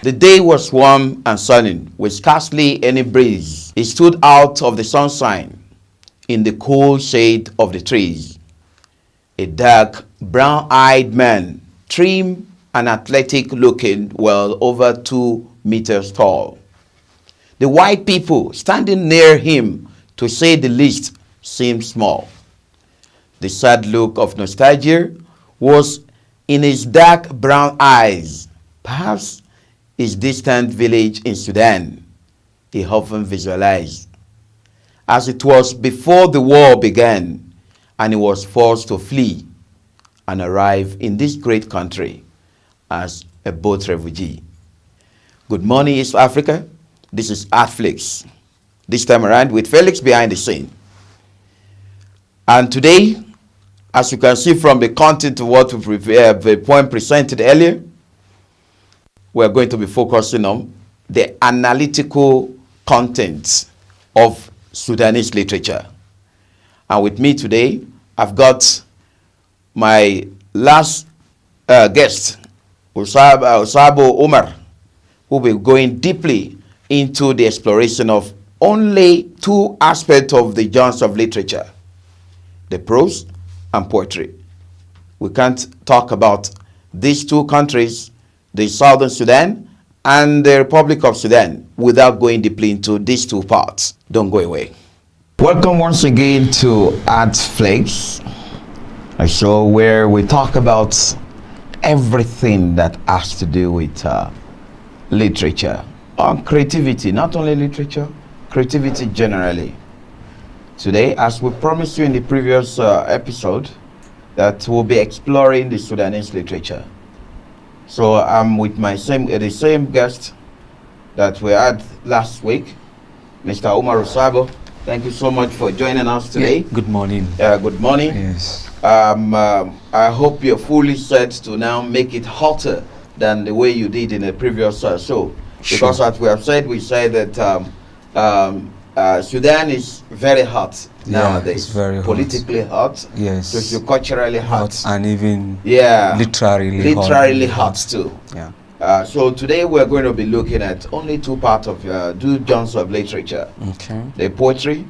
The day was warm and sunny, with scarcely any breeze. He stood out of the sunshine in the cool shade of the trees. A dark, brown-eyed man, trim and athletic looking, well over 2 meters tall. The white people standing near him, to say the least, seemed small. The sad look of nostalgia was in his dark brown eyes. Perhaps his distant village in Sudan, he often visualized, as it was before the war began and he was forced to flee and arrive in this great country as a boat refugee. Good morning, East Africa. This is ArtFlakes. This time around with Felix behind the scene. And today, as you can see from the content of what the poem presented earlier, we're going to be focusing on the analytical contents of Sudanese literature. And with me today, I've got my last guest, Osabo Umar, who will be going deeply into the exploration of only 2 aspects of the genres of literature, the prose and poetry. We can't talk about these 2 countries, the Southern Sudan and the Republic of Sudan, without going deeply into these 2 parts. Don't go away. Welcome once again to ArtFlakes, a show where we talk about everything that has to do with literature, and creativity, not only literature, creativity generally. Today, as we promised you in the previous episode, that we'll be exploring the Sudanese literature. So I'm with the same guest that we had last week, Mr. Umar Osabo. Thank you so much for joining us today. Yeah, good morning. Good morning. Yes. I hope you're fully set to now make it hotter than the way you did in the previous show. Because Sure. as we have said, we say that Sudan is very hot nowadays. It's very hot. Politically hot. Yes. Socio-culturally hot. And even literally hot too. Yeah. So today we're going to be looking at only 2 parts of 2 genres of literature. Okay. The poetry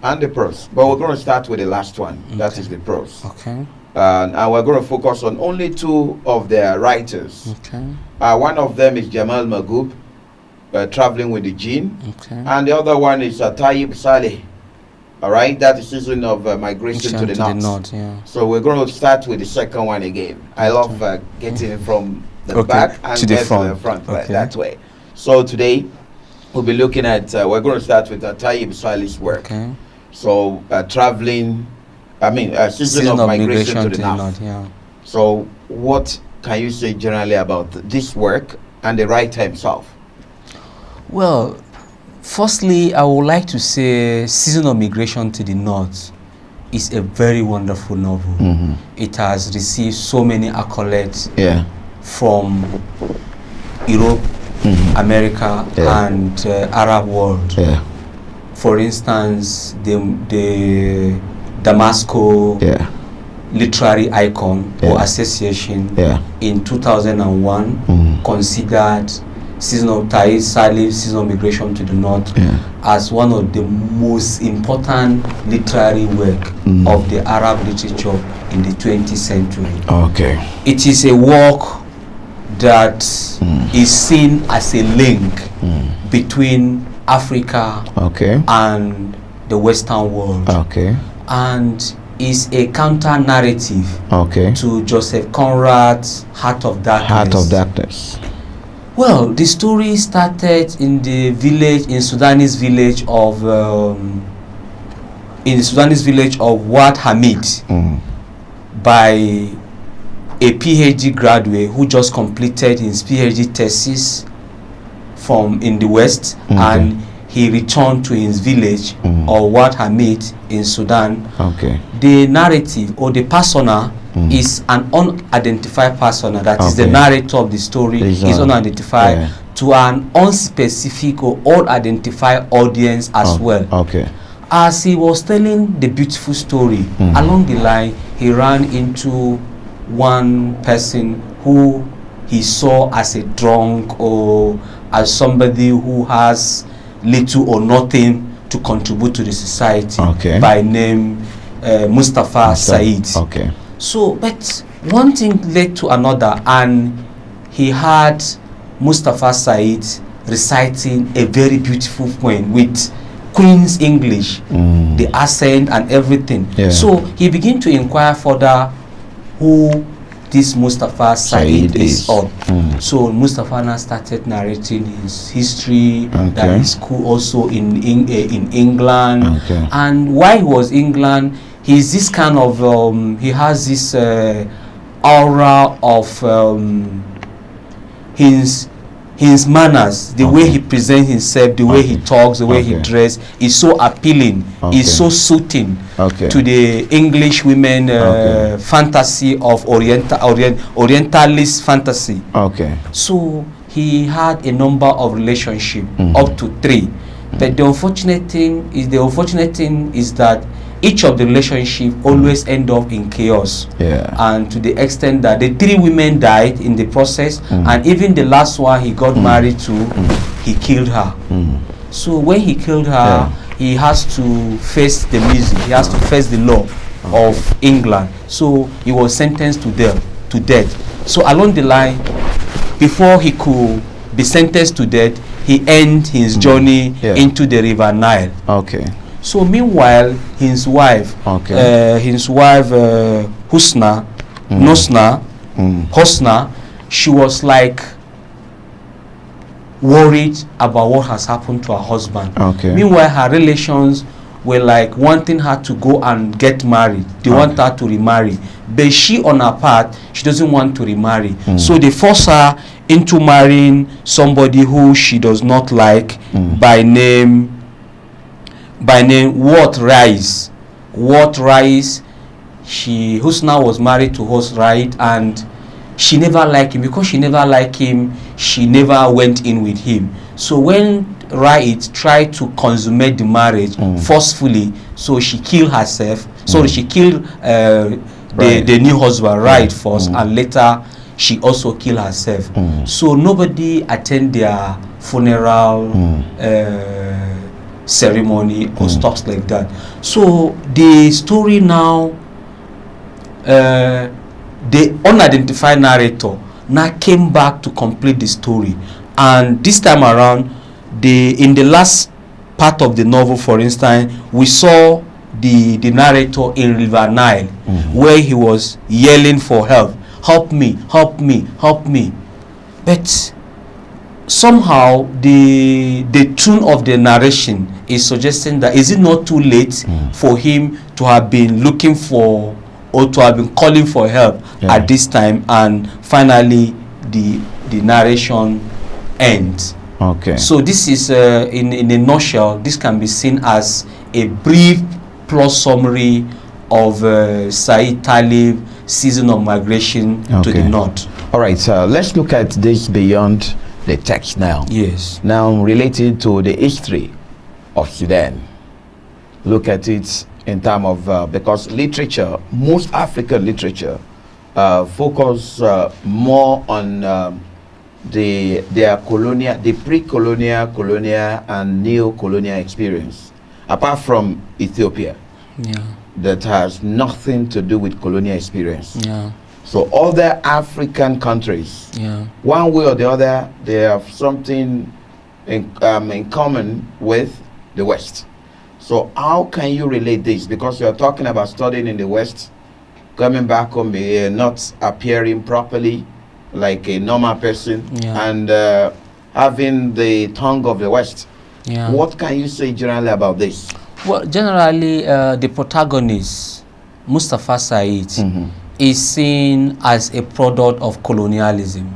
and the prose. But we're going to start with the last one. Okay. That is the prose. Okay. And we're going to focus on only 2 of their writers. Okay. One of them is Jamal Magub, Traveling with the Jinn. Okay. And the other one is Tayyib Saleh. All right, that is season of migration to the north. Yeah. So we're going to start with the second one again. I love getting it from the back and to the front that way. So today we'll be looking at, we're going to start with Tayyib Saleh's work. Okay. So season of migration to the north. Yeah. So what can you say generally about this work and the writer himself? Well, firstly, I would like to say Season of Migration to the North is a very wonderful novel. Mm-hmm. It has received so many accolades from Europe, mm-hmm. America, and Arab world. Yeah. For instance, the Damascus Literary Icon or Association in 2001 considered Season of Tayyib Saleh's Season of Migration to the North as one of the most important literary work of the Arab literature in the 20th century. Okay. It is a work that is seen as a link between Africa and the Western world. Okay. And is a counter narrative to Joseph Conrad's Heart of Darkness. Heart of Darkness. Well, the story started in the village, in Sudanese village of Wad Hamid by a PhD graduate who just completed his PhD thesis in the West, and he returned to his village of Wad Hamid in Sudan. The narrative or the persona is an unidentified persona, that is the narrator of the story is unidentified to an unspecific or unidentified audience as well. As he was telling the beautiful story, along the line he ran into one person who he saw as a drunk or as somebody who has little or nothing to contribute to the society, by name Mustafa Said. Okay. So, but one thing led to another, and he had Mustafa Said reciting a very beautiful poem with Queen's English, the accent and everything. So he began to inquire further who this Mustafa Said is on. So Mustafa now started narrating his history, that his school also in England, and while he was in England, he's this kind of he has this aura of his manners, the way he presents himself, the way he talks, the way he dresses is so appealing, is so suiting to the English women fantasy of Orientalist fantasy. So he had a number of relationships, up to 3. But the unfortunate thing is that each of the relationship always end up in chaos, and to the extent that the 3 women died in the process, and even the last one he got married to, he killed her. So when he killed her, he has to face the music, he has to face the law of England. So he was sentenced to death. So along the line, before he could be sentenced to death, he ended his journey into the River Nile. So meanwhile, his wife, Husna, she was like worried about what has happened to her husband. Meanwhile, her relations were like wanting her to go and get married. They want her to remarry, but she, on her part, she doesn't want to remarry. So they force her into marrying somebody who she does not like, by name What Rise. Husna was married to Hosraid, and she never liked him. Because she never liked him, she never went in with him. So when Raid tried to consummate the marriage forcefully, so she killed herself. So she killed the new husband, Raid, first, and later she also killed herself. So nobody attended their funeral ceremony or stuff like that. So the story now, the unidentified narrator now came back to complete the story, and this time around, in the last part of the novel, for instance, we saw the narrator in River Nile, where he was yelling for help. Help me, help me, help me. But somehow the tune of the narration is suggesting that is it not too late for him to have been looking for, or to have been calling for help at this time, and finally the narration ends. So this is in a nutshell, this can be seen as a brief plot summary of Said Talib's Season of Migration to the North. All right, let's look at this beyond the text now. Yes. Now related to the history of Sudan. Look at it in terms of, because literature, most African literature, focus more on their colonial, the pre-colonial, colonial, and neo-colonial experience, apart from Ethiopia. That has nothing to do with colonial experience. So other African countries, one way or the other, they have something in common with the West. So how can you relate this? Because you are talking about studying in the West, coming back home, not appearing properly like a normal person, and having the tongue of the West. What can you say generally about this? Well, generally, the protagonist, Mustafa Said, is seen as a product of colonialism.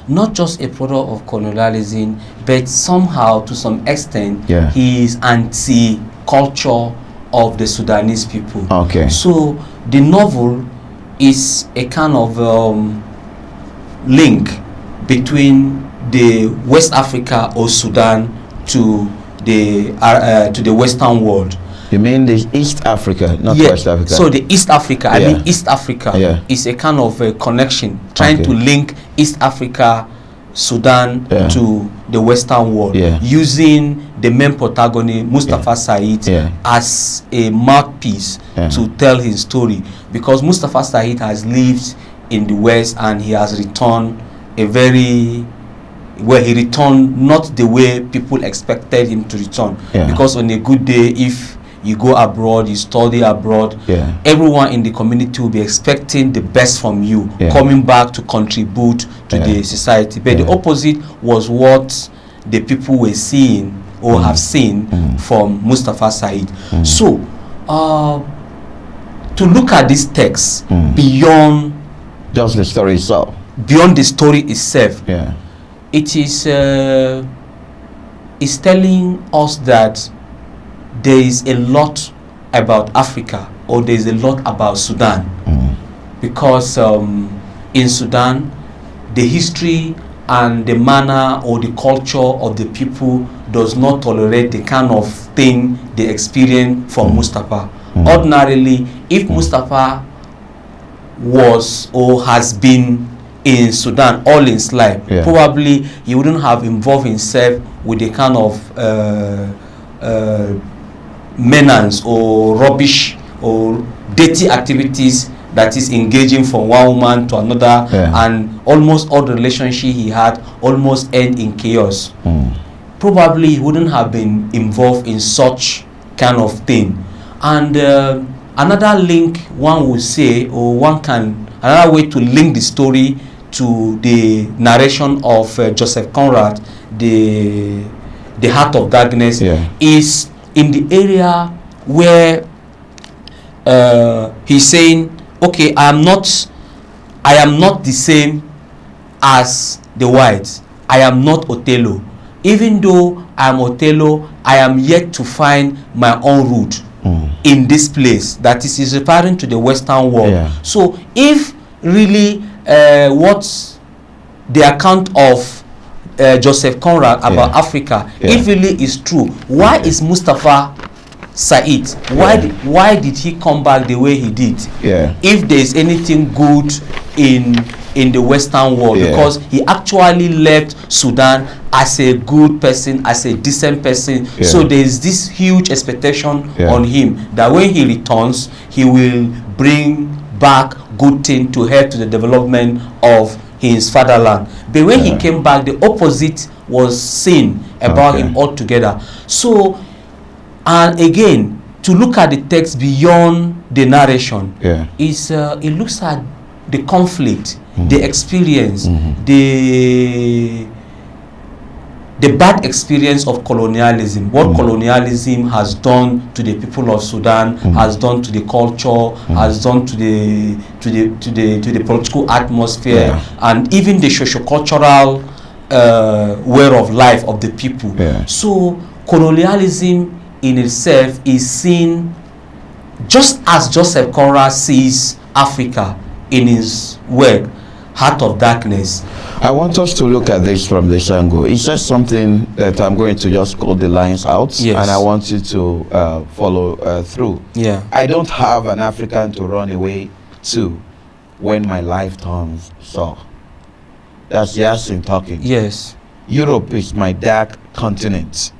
Not just a product of colonialism, but somehow, to some extent, he is anti-culture of the Sudanese people. So the novel is a kind of link between the West Africa or Sudan to the Western world, You mean the East Africa, not Yeah. West Africa? So the East Africa, I Yeah. mean East Africa Yeah. is a kind of a connection, trying Okay. to link East Africa, Sudan Yeah. to the Western world, Yeah. using the main protagonist, Mustafa Said, Yeah. as a mouthpiece Yeah. to tell his story. Because Mustafa Said has lived in the West and he has returned he returned not the way people expected him to return. Yeah. Because on a good day, if you go abroad, you study abroad, Yeah. everyone in the community will be expecting the best from you, Yeah. coming back to contribute to Yeah. the society. But Yeah. the opposite was what the people were seeing or have seen from Mustafa Said. So, to look at this text beyond Just the story itself. beyond the story itself, Yeah. it is telling us that there is a lot about Africa, or there is a lot about Sudan, because in Sudan the history and the manner or the culture of the people does not tolerate the kind of thing they experience from Mustafa. Ordinarily, if Mustafa was or has been in Sudan all his life, Yeah. probably he wouldn't have involved himself with the kind of menace or rubbish or dirty activities that is engaging from one woman to another, Yeah. and almost all the relationship he had almost end in chaos. Probably he wouldn't have been involved in such kind of thing. And another link one would say, or another way to link the story to the narration of Joseph Conrad, the Heart of Darkness, Yeah. is in the area where he's saying, okay, I am not the same as the whites. I am not Othello. Even though I am Othello, I am yet to find my own root in this place. That is referring to the Western world. Yeah. So if really what the account of Joseph Conrad about Yeah. Africa, Yeah. if really is true, why is Mustafa Said, why did he come back the way he did? Yeah. If there is anything good in the Western world, Yeah. because he actually left Sudan as a good person, as a decent person. Yeah. So there is this huge expectation Yeah. on him that when he returns, he will bring back good thing to help to the development of his fatherland. But when he Yeah. came back, the opposite was seen about Okay. him altogether. So, and again, to look at the text beyond the narration, Yeah. is it looks at the conflict, the experience, the bad experience of colonialism, what colonialism has done to the people of Sudan, has done to the culture, has done to the political atmosphere, Yeah. and even the socio-cultural way of life of the people. Yeah. So colonialism in itself is seen just as Joseph Conrad sees Africa in his work, Heart of Darkness. I want us to look at this from this angle. He says something that I'm going to just call the lines out, Yes. and I want you to follow through. Yeah. I don't have an African to run away to when my life turns sour. That's Yasin talking. Yes. Europe is my dark continent.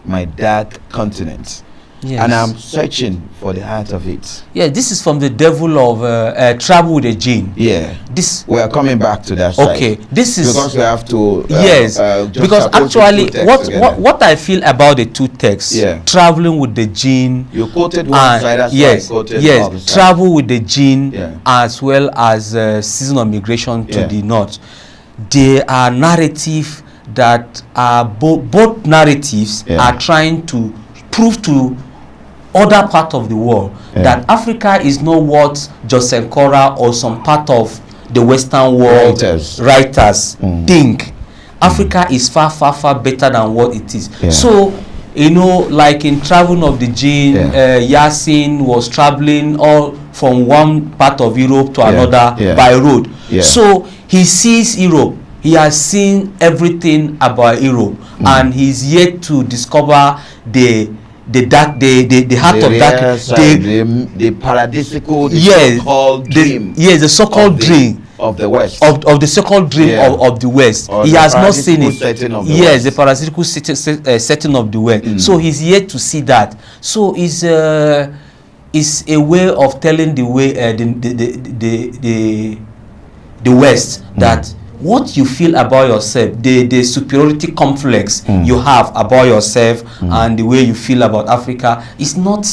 My dark continent. Yes. And I'm searching for the heart of it. Yeah, this is from the devil of Travel with a Jinn. Yeah. This. We are coming back to that side. Okay. This is Because we have to. yes. Just Because suppose the actually, two texts together. what I feel about the two texts, Yeah. Traveling with the Jinn. You quoted one And side, that's yes, why I quoted yes, the other side. Travel with the Jinn, Yeah. as well as Season of Migration to Yeah. the North. They are narrative that are both narratives Yeah. are trying to prove to other part of the world that Africa is not what Joseph Cora or some part of the Western world writers think. Africa is far, far, far better than what it is. Yeah. So, you know, like in Traveling of the Jinn, Yasin was traveling all from one part of Europe to another by road. Yeah. So he sees Europe. He has seen everything about Europe, and he's yet to discover the the heart of darkness, the paradisical, so-called dream. Yes, the so-called dream of the West, of the so-called dream of the West. He has not seen it. Yes, the parasitical setting of the West. So he's yet to see that. So it's a way of telling the way the West that what you feel about yourself, the superiority complex you have about yourself and the way you feel about Africa is not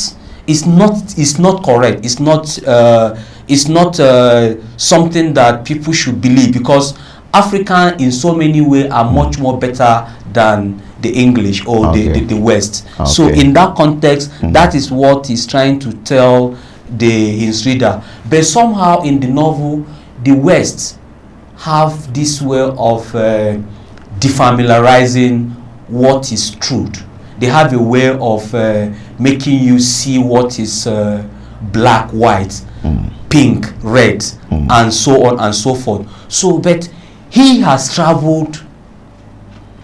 correct. It's not something that people should believe, because African in so many ways are much more better than the English or the West. So in that context, that is what he's trying to tell his reader. But somehow in the novel, the West have this way of defamiliarizing what is truth. They have a way of making you see what is black, white, pink, red, and so on and so forth. So, but he has traveled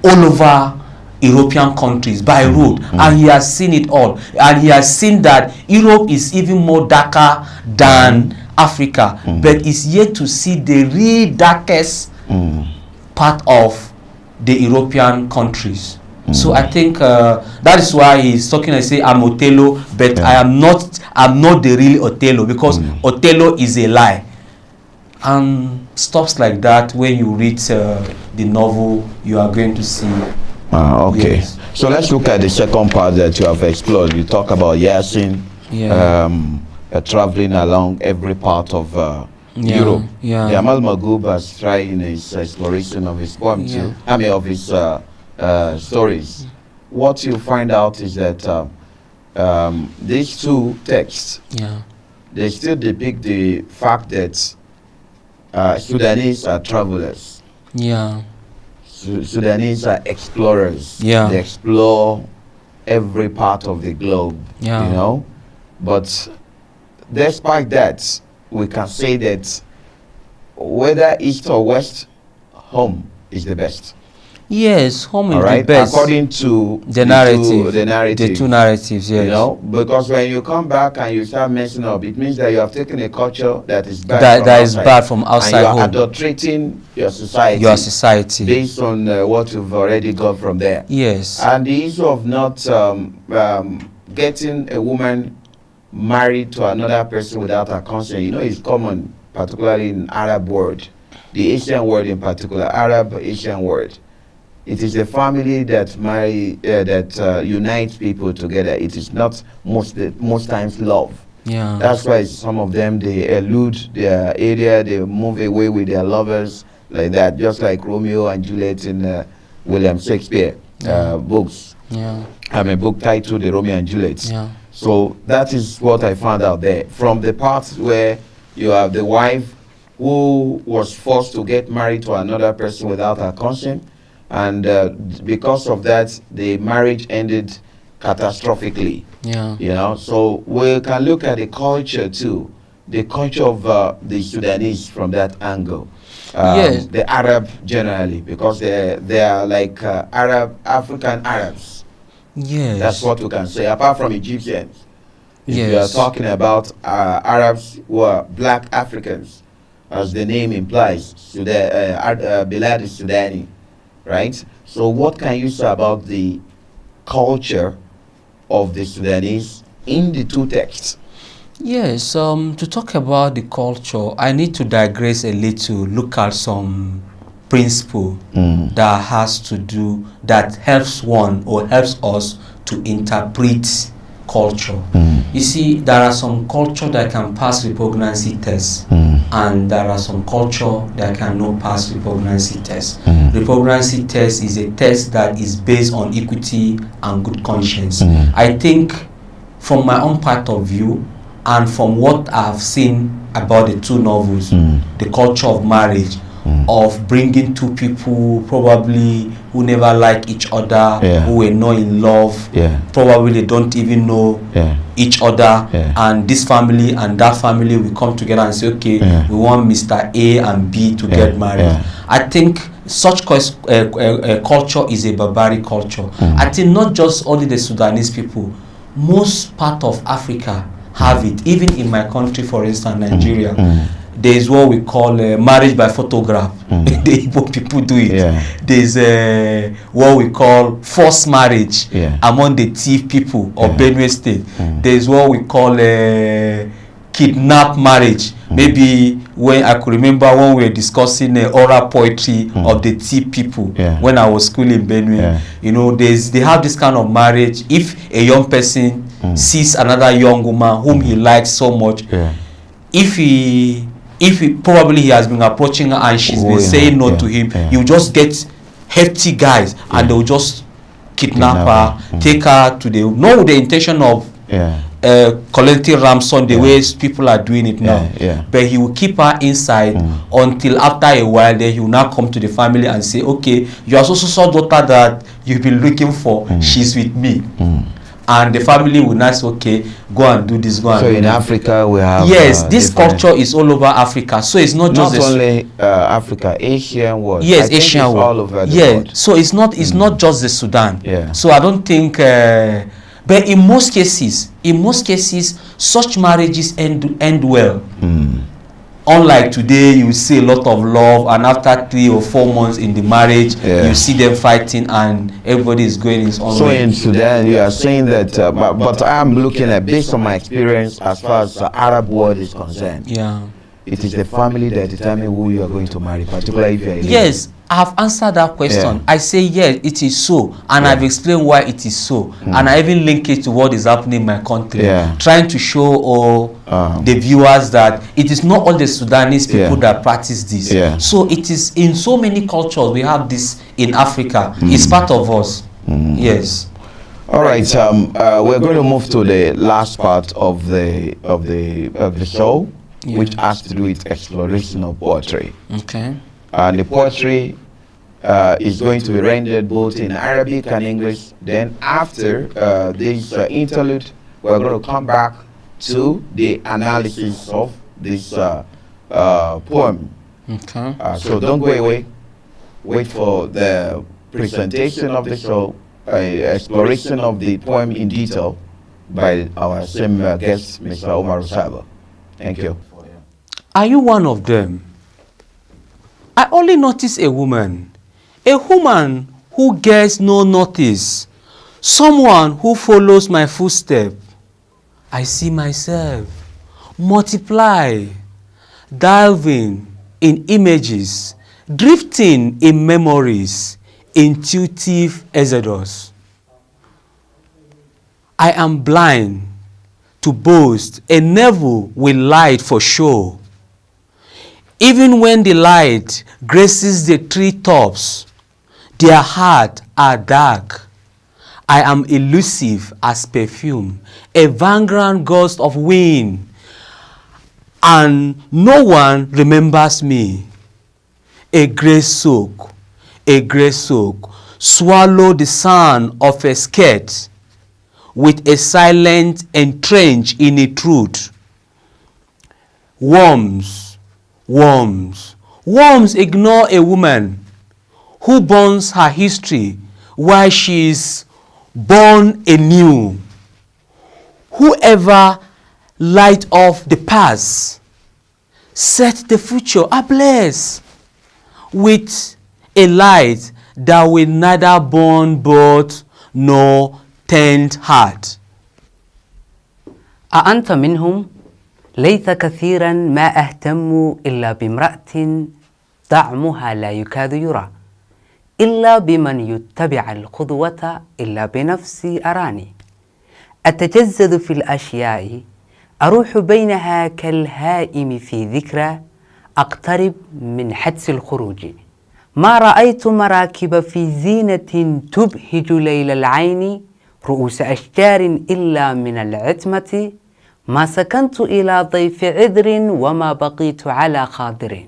all over European countries by road, and he has seen it all, and he has seen that Europe is even more darker than Africa, but is yet to see the real darkest part of the European countries. So I think that is why he's talking. I say I'm Othello, but I'm not the real Othello, because Othello is a lie. And stuff like that, when you read the novel, you are going to see. Okay. Yes. So let's look at the second part that you have explored. You talk about Yasin, traveling along every part of Europe. The Amal Magub has tried in his exploration of his poem too. I mean, of his stories. What you find out is that these two texts, they still depict the fact that Sudanese are travelers. Sudanese are explorers. They explore every part of the globe. You know, but despite that, we can say that whether east or west, home is the best. Yes, home is the best. According to the narrative. The two narratives, yes. You know, because when you come back and you start messing up, it means that you have taken a culture that is bad from outside, and you are home. adulterating your society. Based on what you've already got from there. Yes. And the issue of not getting a woman married to another person without her consent, you know, is common, particularly in Arab world, the Asian world in particular, Arab Asian world. It is the family that unites people together. It is not most times love. That's why some of them, they elude their area, they move away with their lovers like that, just like Romeo and Juliet in William Shakespeare books. I mean, book titled The Romeo and Juliet. So that is what I found out there. From the part where you have the wife who was forced to get married to another person without her consent, and because of that, the marriage ended catastrophically. You know, so we can look at the culture too, the culture of the Sudanese from that angle. The Arab generally, because they are like African Arabs. That's what we can say, apart from Egyptians. If you are talking about Arabs who are black Africans, as the name implies, Bilad is Sudani, right? So what can you say about the culture of the Sudanese in the two texts? Yes, to talk about the culture, I need to digress a little, look at some principle that helps one or helps us to interpret culture. You see, there are some culture that can pass repugnancy tests, and there are some culture that cannot pass repugnancy tests. Repugnancy test is a test that is based on equity and good conscience. I think from my own point of view, and from what I have seen about the two novels, the culture of marriage, of bringing two people probably who never like each other, who were not in love, probably they don't even know each other, and this family and that family will come together and say, okay, we want Mr. A and B to get married. I think such culture is a barbaric culture. I think not just only the Sudanese people, most part of Africa have it. Even in my country, for instance, Nigeria, there is what we call marriage by photograph. The Igbo people do it. There's what we call forced marriage among the thief people of Benue State. There's what we call kidnap marriage. Maybe when I could remember when we were discussing oral poetry of the thief people when I was school in Benue. You know, they have this kind of marriage. If a young person sees another young woman whom he likes so much, if he probably he has been approaching her and she's been saying no to him, you just get hefty guys and they'll just kidnap her, take her to the, not with the intention of collecting ransom the way people are doing it now, but he will keep her inside until after a while. Then he will now come to the family and say, okay, you are so daughter that you've been looking for, she's with me. And the family will not say, okay, go and do this, go and so do in that. Africa we have this culture is all over Africa, so it's not just only Africa, Asian world. Yes, Asian world. All over the world. So it's not just the Sudan. So I don't think but in most cases such marriages end well. Unlike today, you see a lot of love, and after 3 or 4 months in the marriage, you see them fighting and everybody is going his own way. So in Sudan, you are saying that, but I'm looking at, based on my experience as far as the Arab world is concerned, it is the family that determines who you are going to marry, particularly if you are a lady. Yes, I have answered that question. I say yes, it is so, and I've explained why it is so, and I even link it to what is happening in my country, trying to show all the viewers that it is not all the Sudanese people that practice this. So it is in so many cultures. We have this in Africa. It's part of us. Yes. All right. We're going to move to the last part of the show, which has to do with exploration of poetry. Okay. And the poetry is going to be rendered both in Arabic and English. Then after this interlude, we're going to come back to the analysis of this poem. Okay. So don't go away. Wait for the presentation of the show, exploration of the poem in detail by our same guest, Mr. Umar Osabo. Thank you. Are you one of them? I only notice a woman who gets no notice, someone who follows my footstep. I see myself multiply, diving in images, drifting in memories, intuitive exodus. I am blind to boast a navel with light for show. Even when the light graces the treetops, their hearts are dark. I am elusive as perfume, a vagrant gust of wind, and no one remembers me. A grey soak, swallow the sound of a skirt with a silent entrench in a truth. Worms ignore a woman who burns her history while she is born anew. Whoever light off the past, set the future ablaze with a light that will neither burn both nor tend heart. أأنت منهم؟ ليس كثيرا ما أهتم إلا بامرأة طعمها لا يكاد يرى، إلا بمن يتبع القدوة، إلا بنفسي أراني أتجزد في الأشياء، أروح بينها كالهائم في ذكرى، أقترب من حدس الخروج. ما رأيت مراكب في زينة تبهج ليل العين، رؤوس أشجار إلا من العتمة، ما سكنت إلى ضيف عذر وما بقيت على خاضر.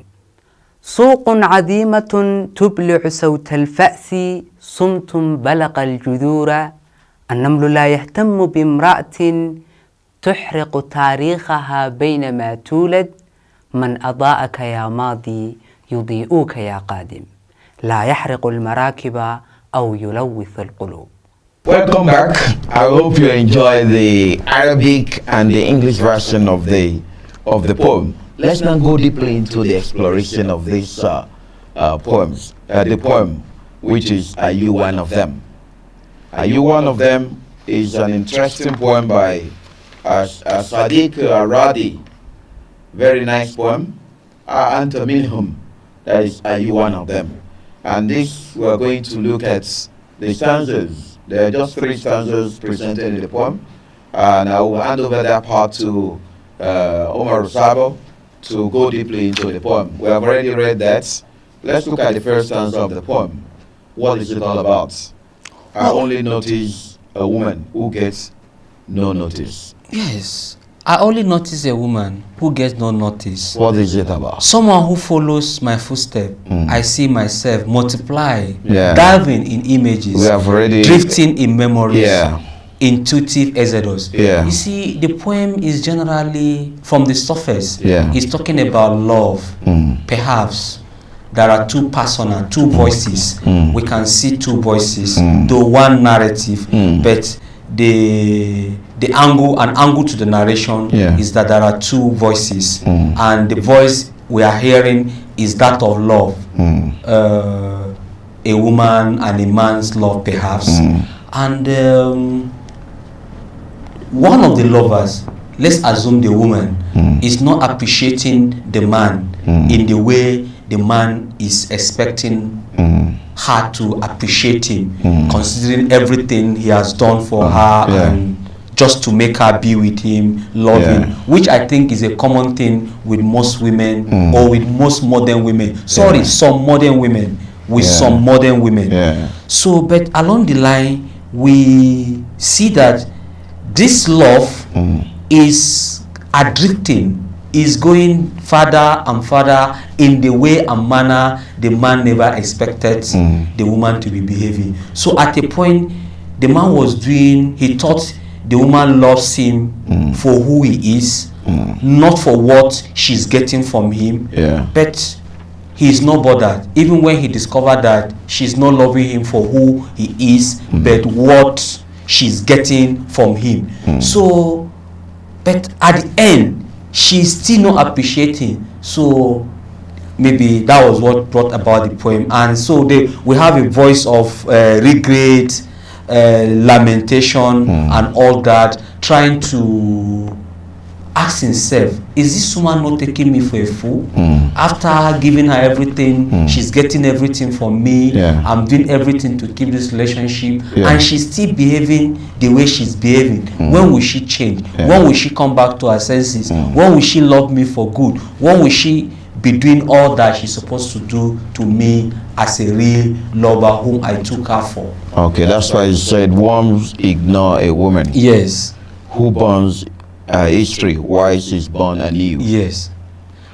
سوق عديمة تبلع صوت الفأس، صمت بلغ الجذور، النمل لا يهتم بامرأة تحرق تاريخها بينما تولد، من أضاءك يا ماضي يضيئوك يا قادم، لا يحرق المراكب أو يلوث القلوب. Welcome back. I hope you enjoy the Arabic and the English version of the poem. Let's now go deeply into the exploration of these poems. The poem, which is "Are You One of Them?" "Are You One of Them" is an interesting poem by Sadiq Radi. Very nice poem. Anta minhum. That is, "Are You One of Them?" And this, we're going to look at the stanzas. There are just 3 stanzas presented in the poem, and I will hand over that part to Umar Osabo to go deeply into the poem. We have already read that. Let's look at the first stanza of the poem. What is it all about? I only notice a woman who gets no notice. Yes, I only notice a woman who gets no notice. What is it about? Someone who follows my footsteps. I see myself multiply, Yeah. diving in images, We have already drifting in memories, Yeah. intuitive exodus. Yeah. You see, the poem is generally from the surface. Yeah. It's talking about love. Perhaps there are 2 personas, 2 voices. We can see 2 voices, though one narrative, but the angle to the narration Yeah. is that there are 2 voices, and the voice we are hearing is that of love, a woman and a man's love, perhaps, and one of the lovers, let's assume the woman, is not appreciating the man in the way the man is expecting her to appreciate him, considering everything he has done for her, Yeah. and just to make her be with him, love Yeah. him, which I think is a common thing with most women, or with most modern women. Sorry, some modern women, with Yeah. some modern women. Yeah. So, but along the line, we see that this love is adrifting, is going further and further in the way and manner the man never expected the woman to be behaving. So at a point, the man was doing, he thought the woman loves him for who he is, not for what she's getting from him. Yeah. But he's not bothered, even when he discovered that she's not loving him for who he is, but what she's getting from him. So, but at the end, she's still not appreciating. So maybe that was what brought about the poem. And so we have a voice of regret, lamentation, and all that, trying to ask himself, is this woman not taking me for a fool? After giving her everything, she's getting everything from me. Yeah. I'm doing everything to keep this relationship, Yeah. and she's still behaving the way she's behaving. When will she change? Yeah. When will she come back to her senses? When will she love me for good? When will she be doing all that she's supposed to do to me as a real lover whom I took her for? Okay, that's why he said, "Worms ignore a woman Yes, who burns history while she's born anew. yes,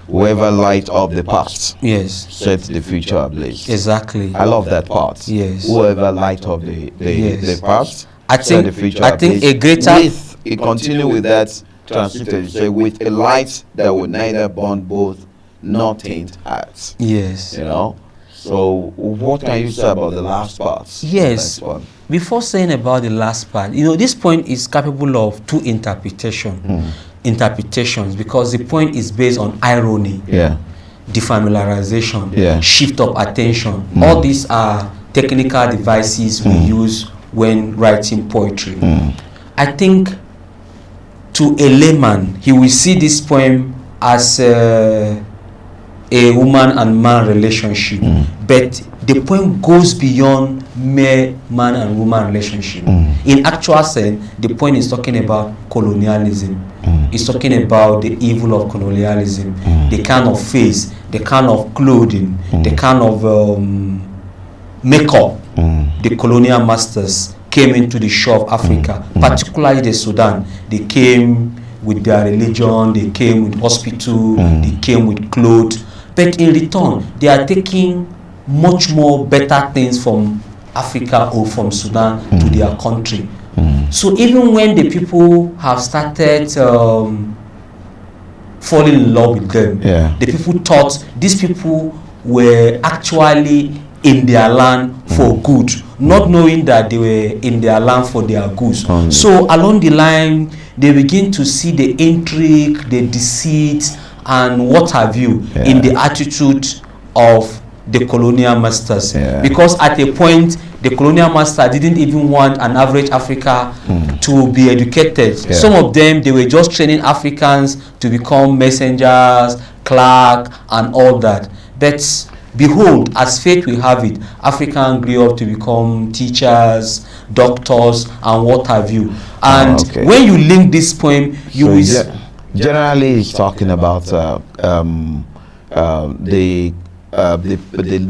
Whoever light up the past yes, sets the future ablaze." exactly. I love that part. Yes. Whoever light up the Yes. past I set think- the future I think ablaze. a greater- With, it continue with that transitive, say, with a light that will neither burn both nor taint hearts. Yes. You know? So what can you say about the last part? Yes. Next one. Before saying about the last part, this point is capable of 2 interpretations, because the point is based on irony, Yeah. defamiliarization, Yeah. shift of attention. All these are technical devices we use when writing poetry. I think to a layman, he will see this poem as a woman and man relationship, but the poem goes beyond mere man and woman relationship. In actual sense, the poem is talking about colonialism. It's talking about the evil of colonialism, the kind of face, the kind of clothing, the kind of makeup the colonial masters came into the shore of Africa, particularly the Sudan. They came with their religion, they came with hospital, they came with clothes, but in return, they are taking much more better things from Africa or from Sudan to their country. So even when the people have started falling in love with them, Yeah. the people thought these people were actually in their land for good, not knowing that they were in their land for their goods. So along the line, they begin to see the intrigue, the deceit, and what have you in the attitude of the colonial masters. Because at a point, the colonial master didn't even want an average Africa to be educated. Some of them, they were just training Africans to become messengers, clerk, and all that. But behold, as fate will have it, Africans grew up to become teachers, doctors, and what have you. And when you link this poem, you will generally it's talking about the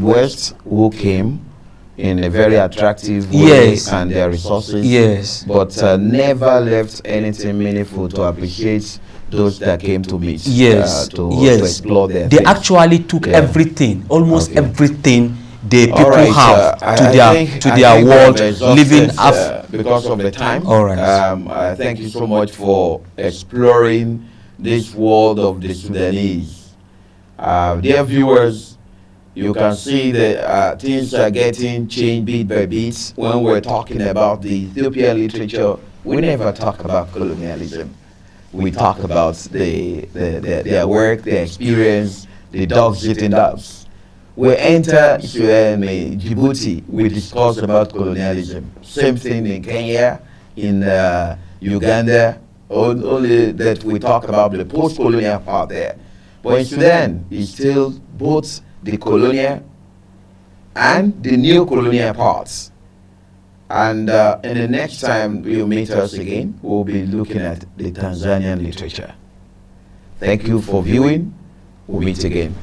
West who came in a very attractive way and their resources, but never left anything meaningful to appreciate those that came to meet, to explore their They things. Actually took everything, almost everything the people have to I their think world, living because of the time. I thank you so much for exploring this world of the Sudanese. Dear viewers, you can see that things are getting changed bit by bit. When we're talking about the Ethiopian literature, we never talk about colonialism. We talk about their work, their experience, the dogs eating dogs. We enter Djibouti, we discuss about colonialism. Same thing in Kenya, in Uganda, only that we talk about the post-colonial part there. But in Sudan, it's still both the colonial and the new colonial parts. And in the next time you meet us again, we'll be looking at the Tanzanian literature. Thank you for viewing. We'll meet again.